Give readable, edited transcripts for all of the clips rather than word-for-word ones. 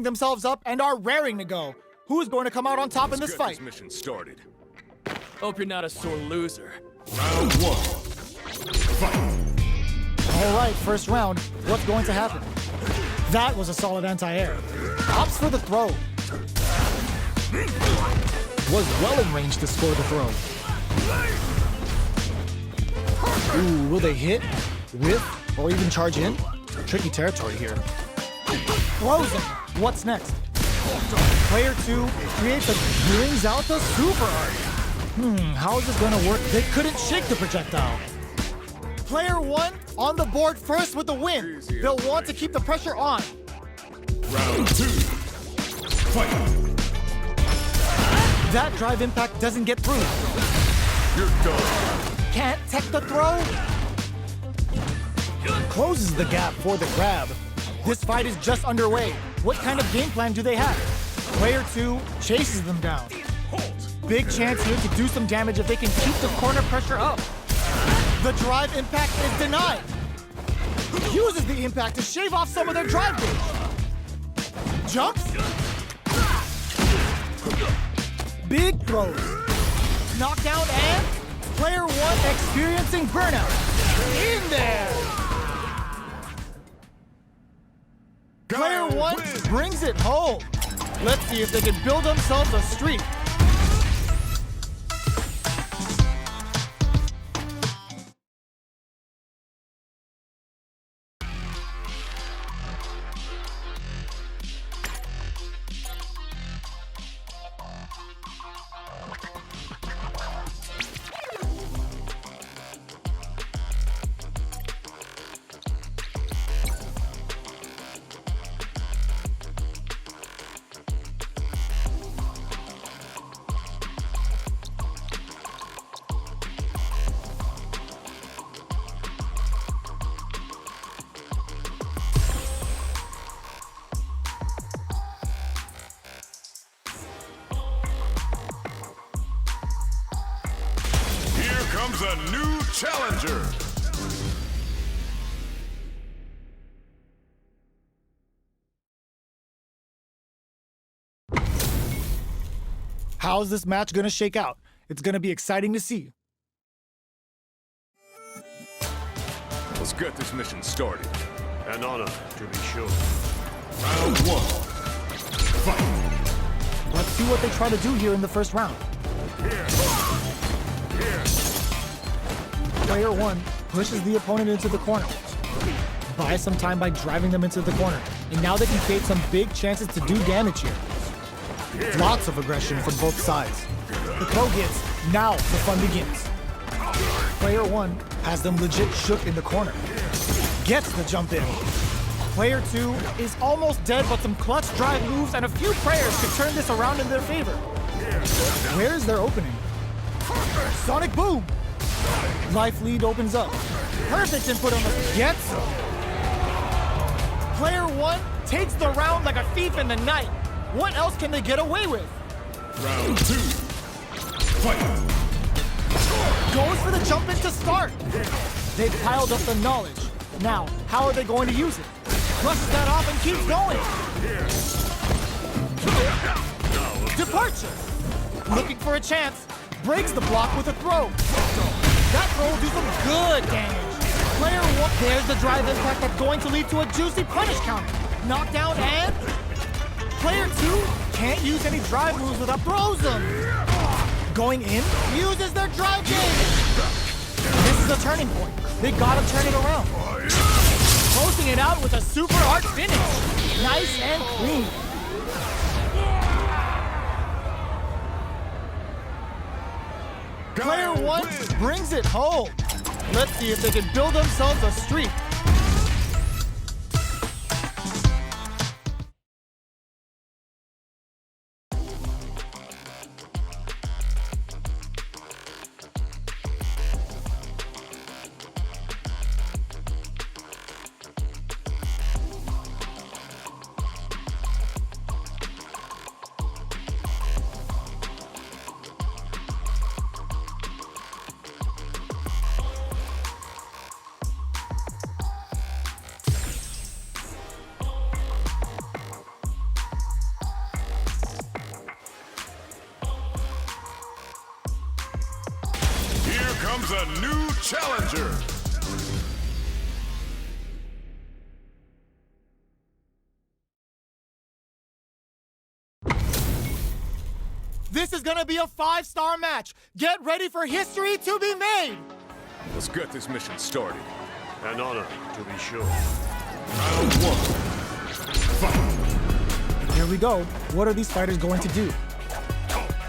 themselves up and are raring to go. Who's going to come out on top in this fight? Mission started. Hope you're not a sore loser. Round one. Fight. All right, first round. What's going to happen? That was a solid anti-air. Opts for the throw. Was well in range to score the throw. Ooh, will they hit, whiff, or even charge in? Tricky territory here. Throws him. What's next? Player 2 brings out the super art. How is this going to work? They couldn't shake the projectile. Player 1 on the board first with the win. They'll want to keep the pressure on. Round 2. Fight. That drive impact doesn't get through. You're done. Can't tech the throw. Closes the gap for the grab. This fight is just underway. What kind of game plan do they have? Player 2 chases them down. Big chance here to do some damage if they can keep the corner pressure up. The drive impact is denied. Uses the impact to shave off some of their drive gauge. Jumps. Big throws. Knockdown and player 1 experiencing burnout. In there. Player 1 brings it home. Let's see if they can build themselves a streak. Comes a new challenger. How's this match gonna shake out? It's gonna be exciting to see. Let's get this mission started. An honor, to be sure. Round 1. Fight. Let's see what they try to do here in the first round. Here. Player 1 pushes the opponent into the corner. Buys some time by driving them into the corner. And now they can create some big chances to do damage here. Lots of aggression from both sides. The throw hits. Now the fun begins. Player 1 has them legit shook in the corner. Gets the jump in. Player 2 is almost dead, but some clutch drive moves and a few prayers could turn this around in their favor. Where's their opening? Sonic Boom! Life lead opens up. Perfect input on the gets. Player 1 takes the round like a thief in the night. What else can they get away with? Round 2. Fight. Goes for the jump in to start. They've piled up the knowledge. Now, how are they going to use it? Brushes that off and keeps going. Departure. Looking for a chance. Breaks the block with a throw. That throw will do some good damage. Player 1, there's the drive impact that's going to lead to a juicy punish counter. Knockdown and player 2 can't use any drive moves without throws them. Going in, uses their drive game. This is a turning point. They gotta turn it around. Closing it out with a super art finish. Nice and clean. Player 1 brings it home. Let's see if they can build themselves a streak. comes a new challenger. This is gonna be a 5-star match. Get ready for history to be made. Let's get this mission started. An honor, to be sure. Round one. Here we go. What are these fighters going to do?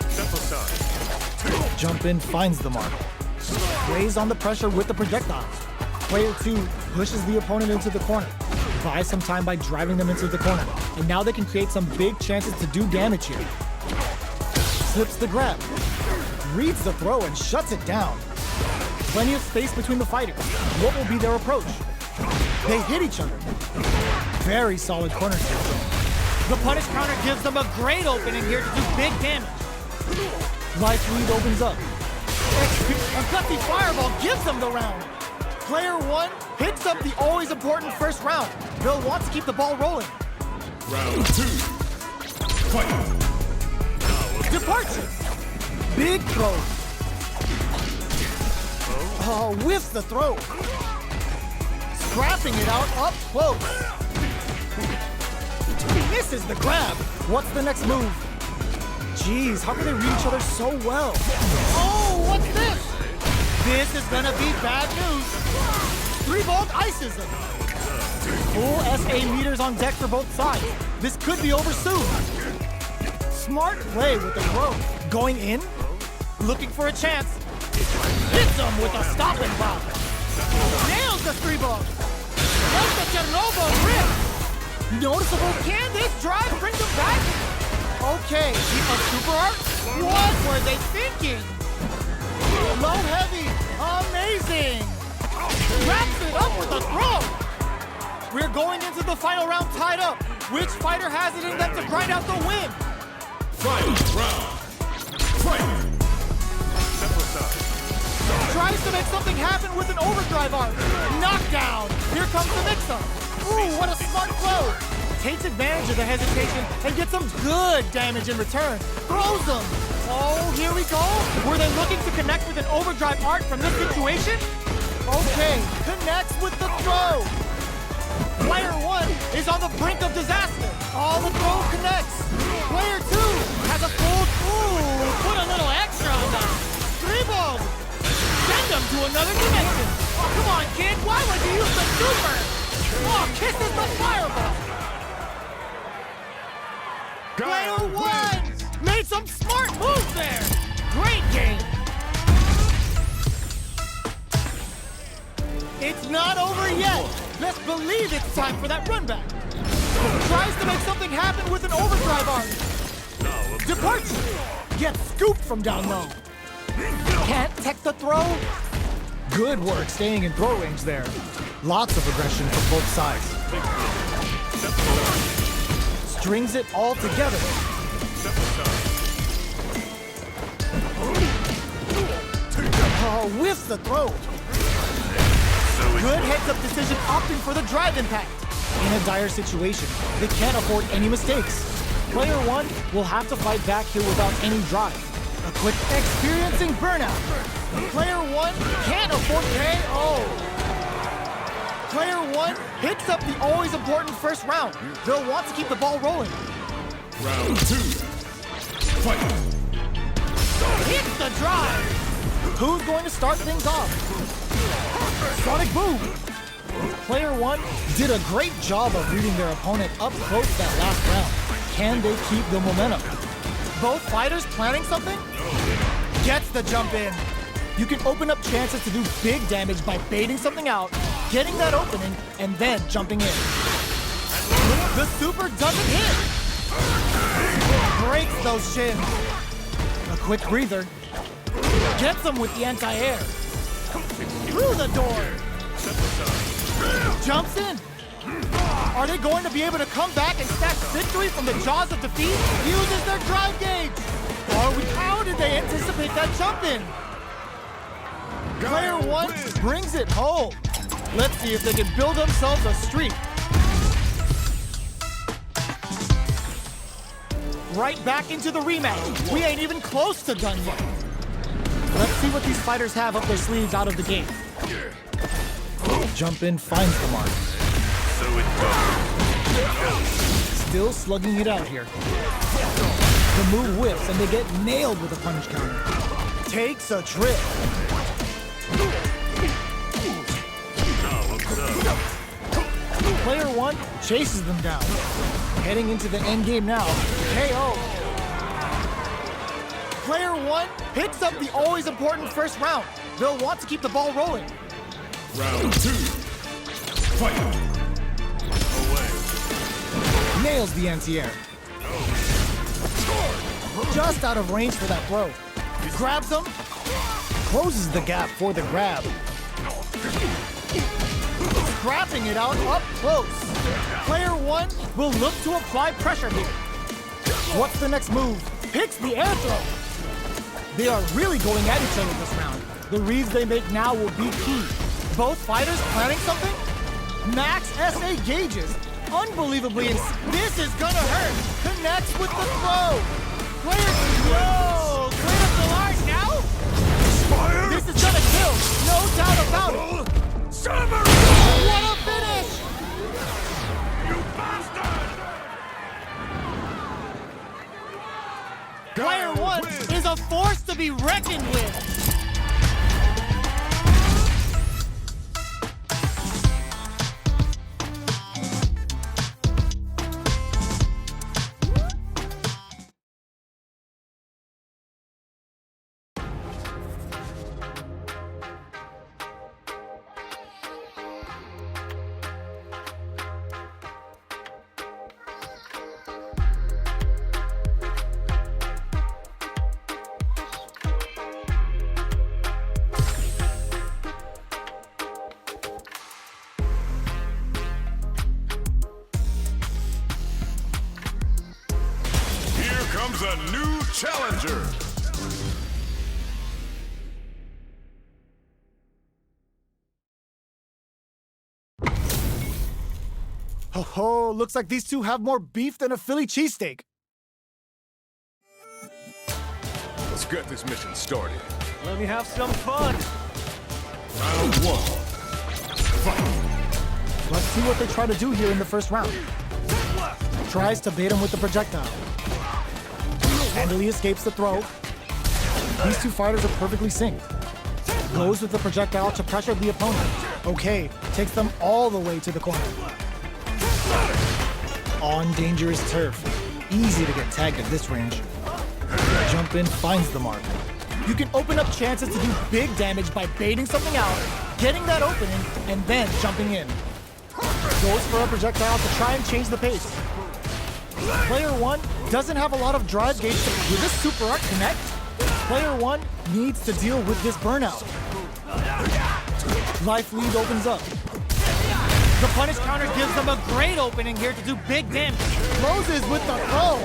Step aside. Jump in, finds the mark. Weighs on the pressure with the projectiles. Player 2 pushes the opponent into the corner. Buys some time by driving them into the corner. And now they can create some big chances to do damage here. Slips the grab. Reads the throw and shuts it down. Plenty of space between the fighters. What will be their approach? They hit each other. Very solid corner skill. The punish counter gives them a great opening here to do big damage. Life lead opens up. A gutsy fireball gives them the round. Player 1 hits up the always important first round. They'll want to keep the ball rolling. Round two. Fight. Departure. Big throw. Oh, whiffs the throw. Scrapping it out up close. Misses the grab. What's the next move? Jeez, how can they read each other so well? Oh, what's this? This is gonna be bad news. 3-Volt ices them. Full SA meters on deck for both sides. This could be over soon. Smart play with the throw. Going in? Looking for a chance. Hits him with a stopping block. Nails the 3-Volt. Like the Chernobyl rip. Noticeable. Can this drive bring them back? Okay, A super art? What were they thinking? low heavy. Amazing. Wraps it up with a throw. We're going into the final round tied up. Which fighter has it in them to grind out the win? Final round. Fight. Step aside. Tries to make something happen with an overdrive arc. Knockdown. Here comes the mix-up. Ooh, what a smart throw. Takes advantage of the hesitation and gets some good damage in return. Throws them. Oh, here we go. Were they looking to connect with an overdrive art from this situation? Okay, connects with the throw. Player 1 is on the brink of disaster. All the throw connects. Player 2 has a full. Ooh, Put a little extra on that. 3-Volt. Send them to another dimension. Oh, come on, kid. Why would you use the super? Oh, kisses the fireball. Player 1 Made some smart moves there. Great game. It's not over yet. Best believe it's time for that run back. Tries to make something happen with an overdrive arc. Departure. Gets scooped from down low. Can't tech the throw. Good work staying in throw range there. Lots of aggression from both sides. Strings it all together. Oh, whiffs the throw. Good heads-up decision opting for the drive impact. In a dire situation, they can't afford any mistakes. Player 1 will have to fight back here without any drive. A quick experiencing burnout. Player 1 can't afford KO. Player 1 hits up the always important first round. They'll want to keep the ball rolling. Round two. Fight. Hits the drive. Who's going to start things off? Sonic Boom! Player 1 did a great job of reading their opponent up close that last round. Can they keep the momentum? Both fighters planning something? Gets the jump in. You can open up chances to do big damage by baiting something out, getting that opening, and then jumping in. The super doesn't hit. Breaks those shins. A quick breather. Gets them with the anti-air. Through the door. Jumps in. Are they going to be able to come back and snatch victory from the jaws of defeat? Uses their drive gauge. How did they anticipate that jump in? Player 1 brings it home. Let's see if they can build themselves a streak. Right back into the rematch. We ain't even close to done yet. Let's see what these fighters have up their sleeves out of the gate. Jump in finds the mark. So it goes. Still slugging it out here. The move whips and they get nailed with a punish counter. Takes a trip. Now observe. Player 1 chases them down. Heading into the end game now. KO. Player 1 picks up the always important first round. They'll want to keep the ball rolling. Round 2. Fight. Away. Nails the anti-air. Just out of range for that throw. Grabs him. Closes the gap for the grab. Scrapping it out up close. Player 1 will look to apply pressure here. What's the next move? Picks the air throw. They are really going at each other this round. The reads they make now will be key. Both fighters planning something? Max SA gauges. Unbelievably, this is gonna hurt. Connects with the throw. Player, yo, clear up the line now? Fire! This is gonna kill, no doubt about it. What a finish! You bastard! Player 1 is a force to be reckoned with. Comes a new challenger. Oh, looks like these two have more beef than a Philly cheesesteak. Let's get this mission started. Let me have some fun. Round 1. Fight. Let's see what they try to do here in the first round. Tries to bait him with the projectile. Handily escapes the throw. These two fighters are perfectly synced. Goes with the projectile to pressure the opponent. Okay, takes them all the way to the corner. On dangerous turf. Easy to get tagged at this range. Jump in finds the mark. You can open up chances to do big damage by baiting something out, getting that opening, and then jumping in. Goes for a projectile to try and change the pace. Player 1 doesn't have a lot of drive gauge with this super arc connect. Player 1 needs to deal with this burnout. Life lead opens up. The punish counter gives them a great opening here to do big damage. Closes with the throw,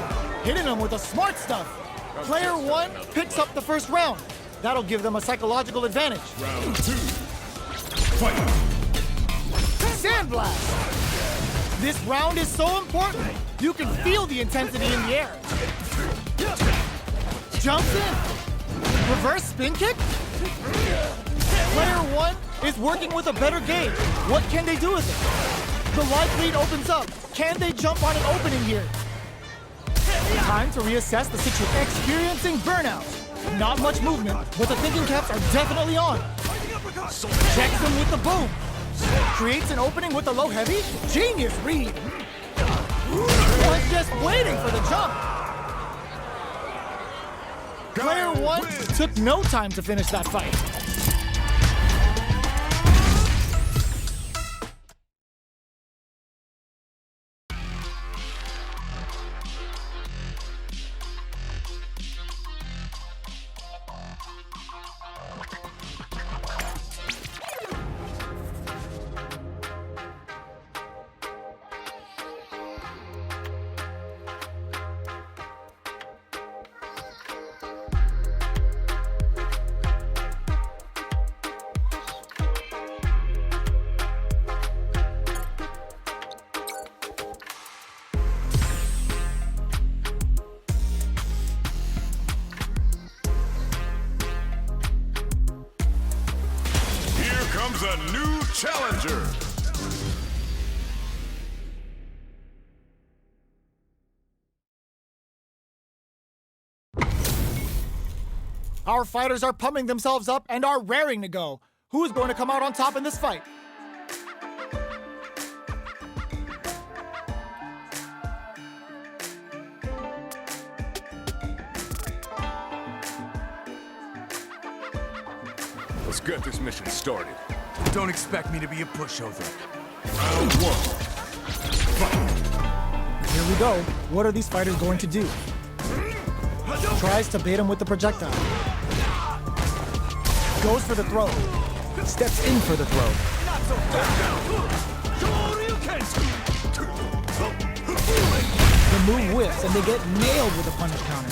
hitting them with the smart stuff. Player 1 picks up the first round. That'll give them a psychological advantage. Round 2. Fight. Sandblast! This round is so important. You can feel the intensity in the air. Jumps in. Reverse spin kick? Player 1 is working with a better gauge. What can they do with it? The life lead opens up. Can they jump on an opening here? Time to reassess the situation. Experiencing burnout. Not much movement, but the thinking caps are definitely on. Checks him with the boom. Creates an opening with the low heavy. Genius read. Was just waiting for the jump. Player 1 took no time to finish that fight. Choose a new challenger. Our fighters are pumping themselves up and are raring to go. Who is going to come out on top in this fight? Let's get this mission started. Don't expect me to be a pushover. Round one. Here we go. What are these fighters going to do? Tries to bait him with the projectile. Goes for the throw. Steps in for the throw. The move whiffs and they get nailed with a punish counter.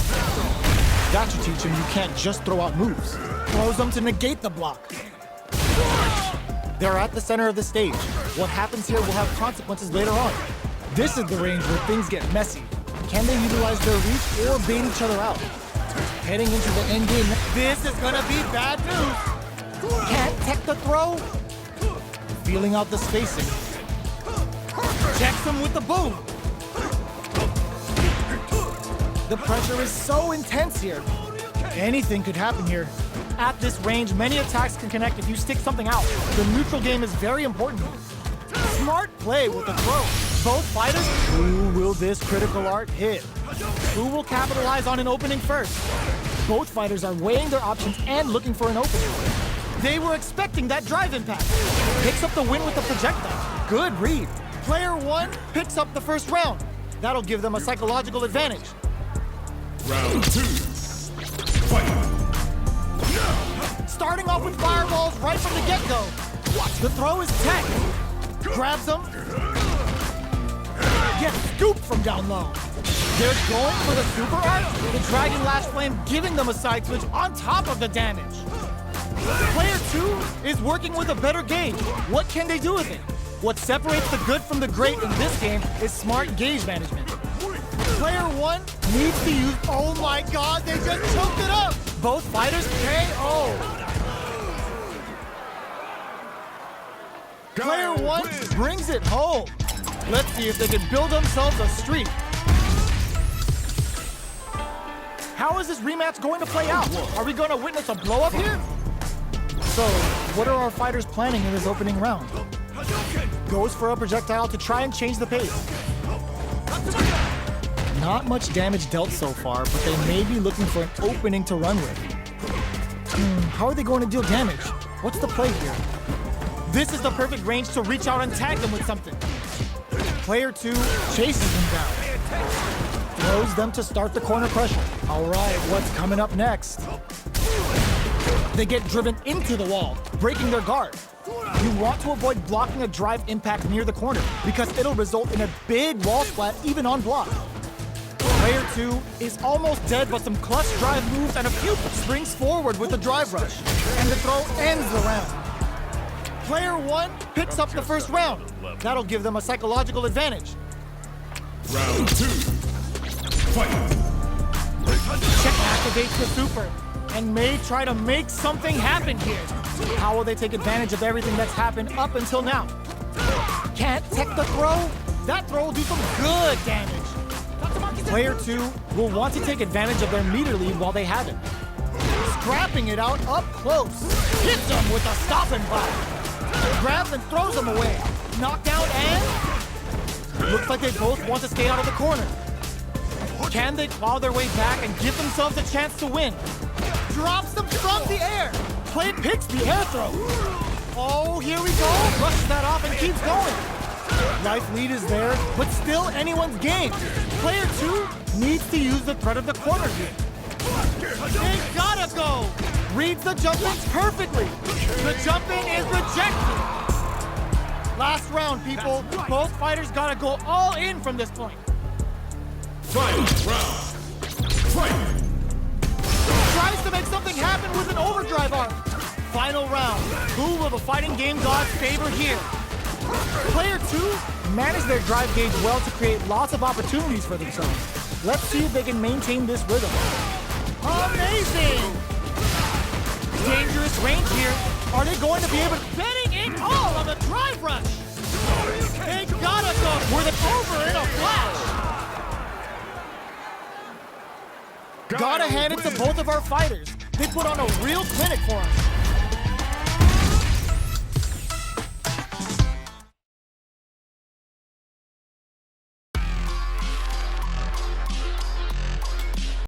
That should teach him you can't just throw out moves. Throws them to negate the block. They're at the center of the stage. What happens here will have consequences later on. This is the range where things get messy. Can they utilize their reach or bait each other out? Heading into the end game. This is gonna be bad news. Can't tech the throw. Feeling out the spacing. Checks him with the boom. The pressure is so intense here. Anything could happen here. At this range, many attacks can connect if you stick something out. The neutral game is very important. Smart play with the throw. Both fighters, who will this critical art hit? Who will capitalize on an opening first? Both fighters are weighing their options and looking for an opening. They were expecting that drive impact. Picks up the win with the projectile. Good read. Player one picks up the first round. That'll give them a psychological advantage. Round two. Fight. Starting off with fireballs right from the get-go. The throw is tech. Grabs him. Gets scooped from down low. They're going for the super art. The Dragon Lash Flame giving them a side switch on top of the damage. Player two is working with a better gauge. What can they do with it? What separates the good from the great in this game is smart gauge management. Player one needs to use, oh my god, they just choked it up! Both fighters KO. Player one brings it home. Let's see if they can build themselves a streak. How is this rematch going to play out? Are we going to witness a blow-up here? So, what are our fighters planning in this opening round? Goes for a projectile to try and change the pace. Not much damage dealt so far, but they may be looking for an opening to run with. How are they going to deal damage? What's the play here? This is the perfect range to reach out and tag them with something. Player two chases them down. Throws them to start the corner pressure. All right, what's coming up next? They get driven into the wall, breaking their guard. You want to avoid blocking a drive impact near the corner because it'll result in a big wall splat even on block. Player two is almost dead, but some clutch drive moves and a few springs forward with a drive rush. And the throw ends the round. Player one picks up the first round. That'll give them a psychological advantage. Round two. Fight. Check activates the super and may try to make something happen here. How will they take advantage of everything that's happened up until now? Can't tech the throw? That throw will do some good damage. Player two will want to take advantage of their meter lead while they have it. Scrapping it out up close. Hits them with a stopping block. Grabs and throws them away. Knockdown and... Looks like they both want to stay out of the corner. Can they claw their way back and give themselves a chance to win? Drops them from the air. Play picks the air throw. Oh, here we go. Brushes that off and keeps going. Life lead is there, but still anyone's game. Player two needs to use the threat of the corner here. They gotta go. Reads the jump in perfectly. The jump in is rejected. Last round, people. Both fighters gotta go all in from this point. Fight. Round. Fight. Tries to make something happen with an overdrive arm. Final round. Who will the fighting game gods favor here? Player two managed their drive gauge well to create lots of opportunities for themselves. Let's see if they can maintain this rhythm. Amazing! Dangerous range here. Are they going to be able to... Betting all on the drive rush. They got us off. We're over in a flash. Gotta hand it to both of our fighters. They put on a real clinic for us.